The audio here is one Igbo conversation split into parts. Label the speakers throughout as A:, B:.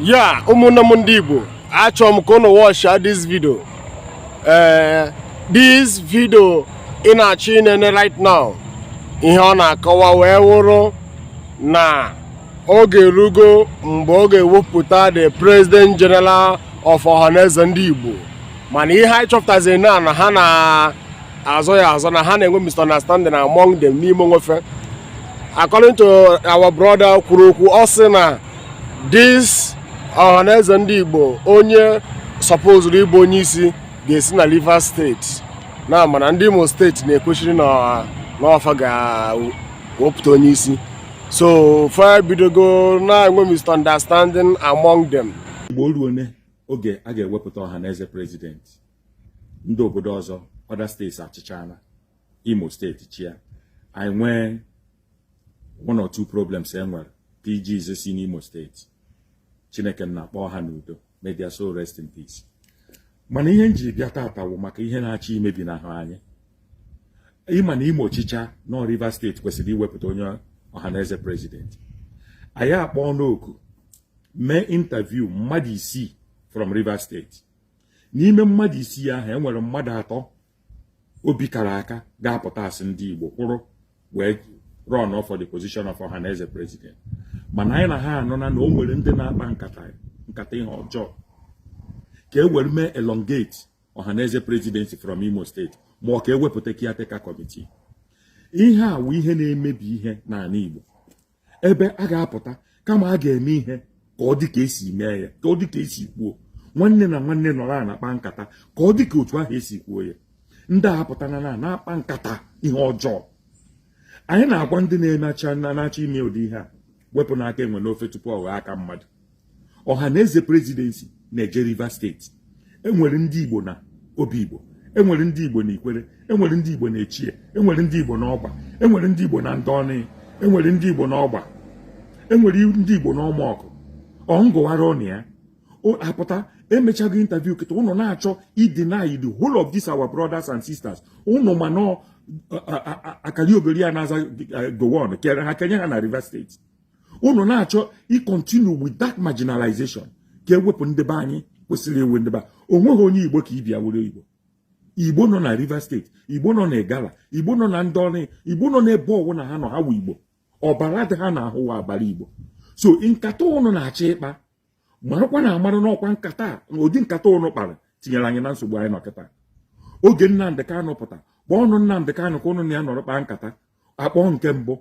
A: Yeah, Ohaneze Ndi Igbo. Achọrọ m ka unu watch this video. This video ị na-achọ inene right now. Ihe ọ na-akọwa wee wụrụ na oge erugo mgbe ọ ga-ewepụta the President General of Ohaneze Ndi Igbo. Mana ihe anyị chọpụtaziri na ha na-azọ ya azọ na ha na-enwe misunderstanding among them n'ime nwefe. According to our brother kwuru okwu ọ sị na this Ohaneze Ndi Igbo onye supposed ịbụ onye isi ga-esi na Rivers State na mana ndị Imo State na-ekwesịrị na n'ọfa ga-wepụta onye isi, so fire bidogo na-enwe misunderstanding among them.
B: Igbo ruo oge a ga-ewepụta Ohaneze president, ndị obodo ọzọ other states achịchana, Imo State chia, anyị nwee one or two problems enwere PGs si n'Imo State. Chineke na-akpọ ha n'udo, may their soul rest in peace. Mana ihe nji bịa tata wụ maka ihe na-achọ imebi n'ahụ anyị. Ịma na Imo ọchịcha nọ Rivers State kwesịrị iwepụta onye Ohaneze president. Anyị akpọọ n'oku mee interview mmadụ isii from Rivers State. N'ime mmadụ isii ahụ enwere mmadụ atọ obi kara aka ga-apụta asị ndị Igbo kwụrụ wee run for the position of Ohaneze president. Mana anyị na ha anọ na o nwere ndị na-akpa nkata ihe ọjọọ ka e were mee elongate Ohaneze presidency from Imo State ma ọ ka ewepụta caretaker committee. Ihe a wụ ihe na-emebi ihe n'ala Igbo, ebe a ga-apụta kama a ga-eme ihe ka ọ dị ka esi mee ya, ka ọ dị ka esi kwuo nwanne na nwanne nọrọ na-akpa nkata ka ọ dị ka otu ahụ esi kwuo ya. Ndị a apụtana na-akpa nkata ihe ọjọọ. Anyị na-agwa ndị na-achọ ime ụdị ihe a wepụ n'aka enwe n'ofe tupu ọ ghọọ aka mmadụ. Ohaneze presidency na-eje Rivers State. Enwere ndị Igbo na Obi Igbo, enwere ndị Igbo na Ikwere, enwere ndị Igbo na Echie, enwere ndị Igbo na Ọgba, enwere ndị Igbo na Ndọnị, enwere ndị Igbo na Ọgba, enwere ndị Igbo na Ọmọkụ. Ọ ngụwara ọnụ ya apụta emechago interview kịta ụnụ na-achọ ideny the whole of these our brothers and sisters. Ụnụ ma nọ akali ogori ya na-aza gowon kere ha kenye ha na Rivers State. Ụnụ na-achọ continue with that marginalization ka ewepụ ndị be anyị kwesịrị ewe ndị be. Onweghị onye Igbo ka ibia were Igbo. Igbo nọ na Rivers State, Igbo nọ na Igala, Igbo nọ na Ndọnị, Igbo nọ n'ebe ọwụ na ha nọ ha wụ Igbo. Ọbara dị ha na-ahụ wa abara Igbo. So nkata ụnụ na-achọ ịkpa marakwa na amara n'ọkwa nkata ụdị nkata ụnụ kpara tinyere anyị na nsogbu anyị nọkịta. Oge Nnamdị Kanụ pụta kpọọ ọnụ Nnamdị Kanụ ka ụnụ na ya nọrọ kpaa nkata akpọọ nke mbụ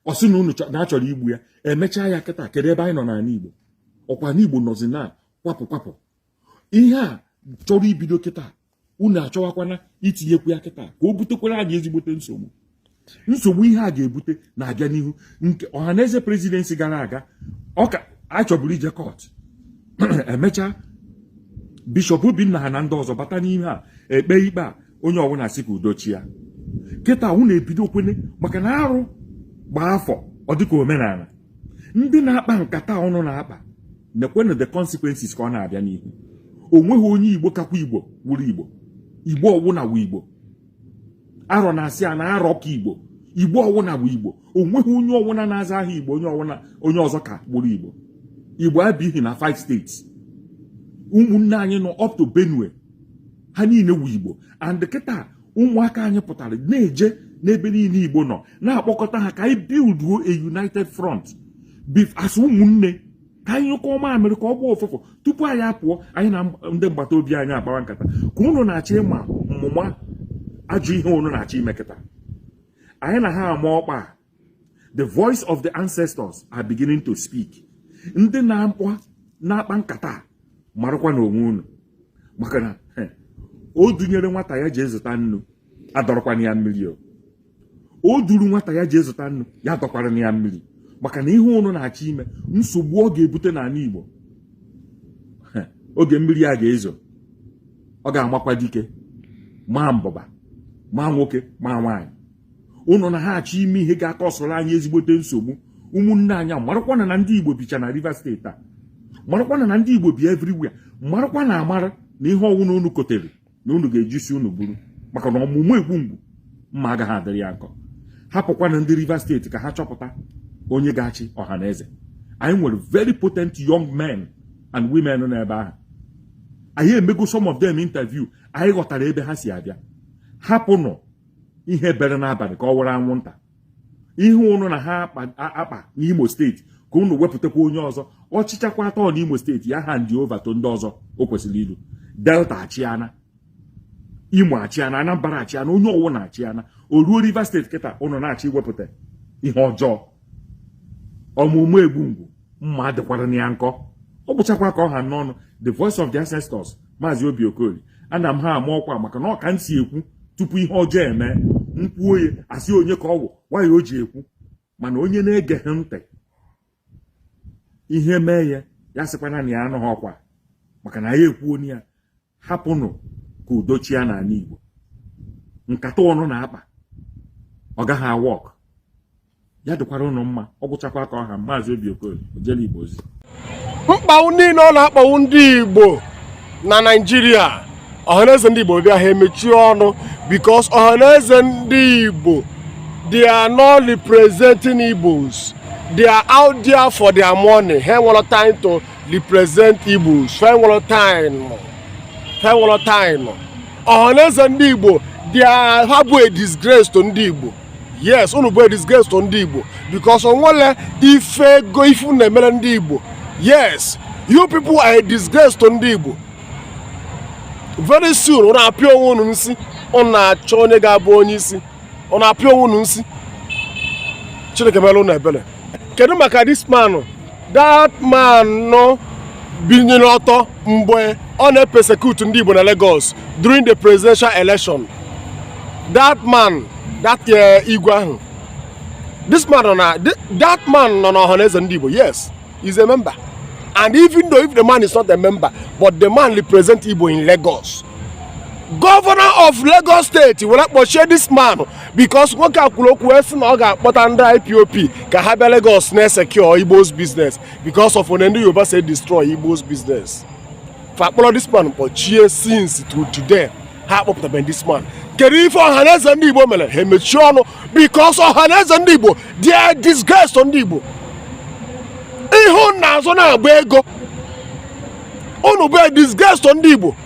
B: ọ sị na ụnụ na-achọrọ igbu ya, emechaa ya kịta kedu ebe anyị nọ n'ala Igbo? Ọkwa n'Igbo nọzi na kwapụ. Ihe a chọrọ ibido kịta unu achọwakwana itinyekwu ya kịta ka o butekwara anyị ezigbote nsogbu ihe a ga-ebute na-abịa n'ihu. Nke Ohaneze presidency gara aga ọka achọburu ije court emechaa Bishop Obinna ha na ndị ọzọ bata n'ime a ekpe ikpe a onye ọbụla sị ka udochi ya. Kịta unu ebido kwene maka na arụ gbaa afọ ọ dịka omenala. Ndị na-akpa nkata ọnụ na-akpa nekwenụ the consequences ka ọ na-abịa n'ihu. Onweghị onye Igbo kakwa Igbo wuru Igbo. Igbo ọwụna wu Igbo. Arọ na-asị a na-arọ ka Igbo. Igbo ọwụna wu Igbo. Onweghị onye ọwụna na-aza aha Igbo onye ọzọ ka gburu Igbo. Igbo abịghị na 5 states. Ụmụnne anyị nọ up to Benue ha niile wu Igbo. And kịta ụmụaka anyị pụtara na-eje n'ebe niile Igbo nọ na-akpọkọta ha ka anyị build a united front as ụmụnne ka anyị kọọ mamịrị ka ọ bụ ofụfụ tupu anyị apụọ anyị na ndị mgbata obi anyị akpawa nkata ka ụnụ na-achọ ịma mmụma ajọ ihe ụnụ na-achọ ime kịta. Anyị na ha ama ọkpa. The voice of the ancestors are beginning to speak. Ndị na-akpa nkata marakwa na onwe unu maka na o dunyere nwata ya ji ezụta nnu adọrọkwana ya mmiri. O duru nwata ya ji ezụta nnu ya dọkwara ya mmiri maka na ihe ụnụ na-achọ ime nsogbu ọ ga-ebute n'ala Igbo. Oge mmiri a ga-ezo ọ ga-amakwa dike ma mbọba ma nwoke ma nwaanyị. Ụnụ na ha achọ ime ihe ga-akọsọrọ anyị ezigbote nsogbu. Ụmụnne anyị marakwana na ndị Igbo bicha na Rivers State a, marakwana na ndị Igbo bi everywhere, marakwa na amara na ihe ọnwụ na unu kotere na unu ga-ejisi unu buru maka na ọmụmụ egwu mgbu mma agaghị adịrị ya nkọ. Hapụkwana ndị Rivers State ka ha chọpụta onye ga-achị Ohaneze. anyị nwere very potent young men and women nọ n'ebe ahụ. Anyị emego some of them interview, anyị ghọtara ebe ha si abịa. Hapụnụ ihe bere n'abalị ka ọ were anwụnta. Ihe unu na ha akpa n'Imo steeti ka unu wepụtakwa onye ọzọ, ọchịchakwa atọ n'Imo steeti ya ha ndị over to ndị ọzọ o kwesịrị ilu. Delta achịana, Imo achịana, Anambra achịana, onye ọwụ na-achịana, o ruo Rivers steeti kịta unu na-achị iwepụta ihe ọjọọ. Ọmụmụ egbungwu mma adịkwara na ya nkọ. Ọ bụchakwa ka ọ ha n'ọnụ, the voice of the ancestors, Maazị Obi Okoli. Ana m ha ama ọkwa maka na ọ ka nsi ekwu tupu ihe ọjọọ eme, nkwuo ya asị onye ka ọ wụ, why o ji ekwu. Mana onye na-ege ha ntị ihe mee ya sịkwana na ya anụghị ọkwa maka na ya ekwuo ya. Hapụnụ ka udo chia n'ala Igbo. Nkata ọnụ na-akpa ọ gaghị awọk. Ya dịkwara ụnụ mma, ọ bụchakwa ka ọha. Maazị Obi Okoli, Ojele Igbo ozi.
A: Mkpagbu niile ọ na-akpagbu ndị Igbo na Nigeria, Ohaneze Ndi Igbo bịa ha emechi ọnụ because Ohaneze Ndi Igbo, they are not representing Igbos. They are out there for their money. He want time to represent Igbos. He want time. Ohaneze Ndi Igbo, they are have a disgrace to Ndi Igbo. Yes, unu bụ a disgrace to Ndi Igbo because onwele ife go ifu na emere Ndi Igbo. Yes, you people are a disgrace to Ndi Igbo. Very soon, unu apịa onwe unu nsi, unu na-achọ onye ga-abụ onye isi. Unu apịa onwe unu nsi. Chineke mere unu ebere. Kedu maka this man? That man no binyere ọtọ mgbe ọ na-persecute Ndị Igbo na Lagos during the presidential election. That man, that Igwe ahụ. This man that man nọ na Ohaneze Ndi Igbo. Yes, he's a member. And even though if the man is not a member, but the man represents Igbo in Lagos. Governor of Lagos State will not share this man because one can but under IPOP can have Lagos secure Igbo's business because of when Yoruba say destroy Igbo's business. For this man, but cheer since to today, how up to this man. Keri for Ohaneze Ndi Igbo mele he mechuano because Ohaneze Ndi Igbo they are disgraced on Ndi Igbo. Ihun na so na agba ego. Unu be disgraced on Ndi Igbo.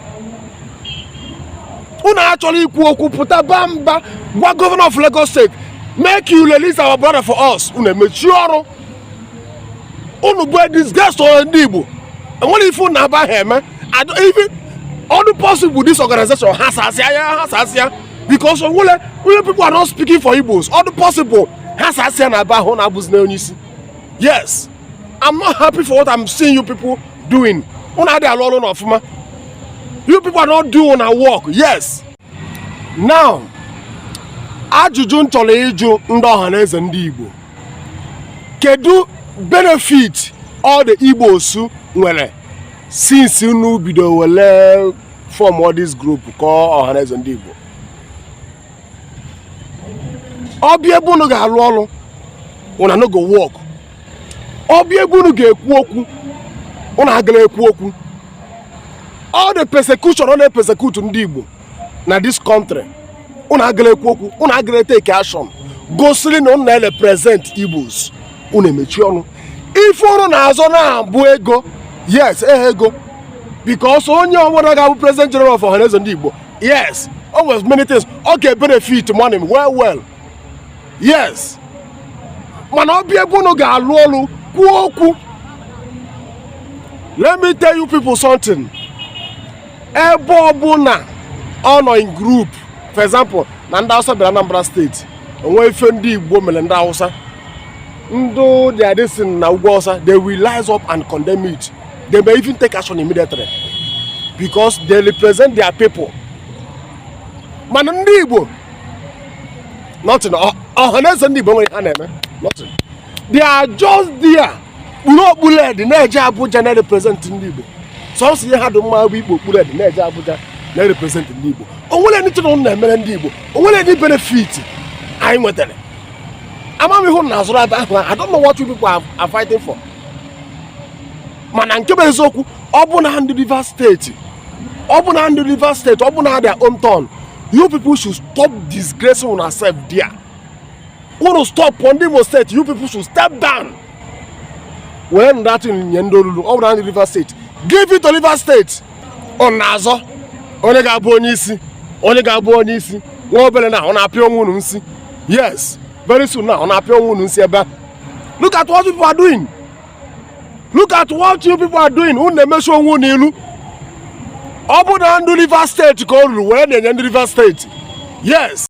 A: Unu actually ikwu okwu puta bamba gwa governor of Lagos State make you release our brother for us. Unu mechuano. Unu be disgraced on Ndi Igbo. And what if na ba heme? I don't even all the possible this organization has because people are not speaking for Igbos. All the possible has yes, I'm not happy for what I'm seeing you people doing. You people are not doing our work. Yes. Now, ajụjụ chọrọ ịjụ ndị Ohaneze Ndi Igbo. Kedu benefit all the Igbos nwere since unu bido wele form all this group called Ohaneze Ndi Igbo? Obi ebe unu ga-alụ ọrụ, unu no go work. Obi ebe unu ga-ekwu okwu, unu agala ekwu okwu. All the persecution on the persecute Ndi Igbo na this country, unu agala ekwu okwu, unu agala take action. Gosili na unu represent Igbos, unu emechi ọnụ. If unu na-azọ na-abụ ego, yes, ego. Because only one of President General of Ohaneze Ndi Igbo. Yes, always many things. Okay, benefit money. Well. Yes. Man, I'll be able to get a let me tell you people something. Ebobuna honor in group. For example, Nanda Hausa be Anambra State. When Ndi Igbo Melenda Hausa, Ndo they are this in Hausa, they will rise up and condemn it. They may even take action immediately because they represent their people. Man, Ndi Igbo, nothing. Ohaneze Ndi Igbo, nothing. They are just there. Uno bullet, the Niger Abuja, they represent Ndi Igbo. So see how the Igbo bullet, the Niger Abuja, they represent Ndi Igbo. Only need to know Ndi Igbo. Only need benefit. I'm with them. I don't know what you people are fighting for. Man, and Kebezoku, Obuna and the River State, Obuna and the River State, Obuna their own town. You people should stop disgracing on ourselves there. Want to stop Pondimo State? You people should step down. were ndatin nye ndị olulu ọ bụrụ na Rivers State give it to Rivers State on na-azọ onye ga-abụ onye isi nwa obere na ọ na-apịa onwe unu nsi yes very soon na ọ na-apịa onwe unu nsi ebe look at what people are doing unu na-emechi onwe unu ilu ọ bụ na ndị Rivers State ka o ruru were na-enye ndị Rivers State yes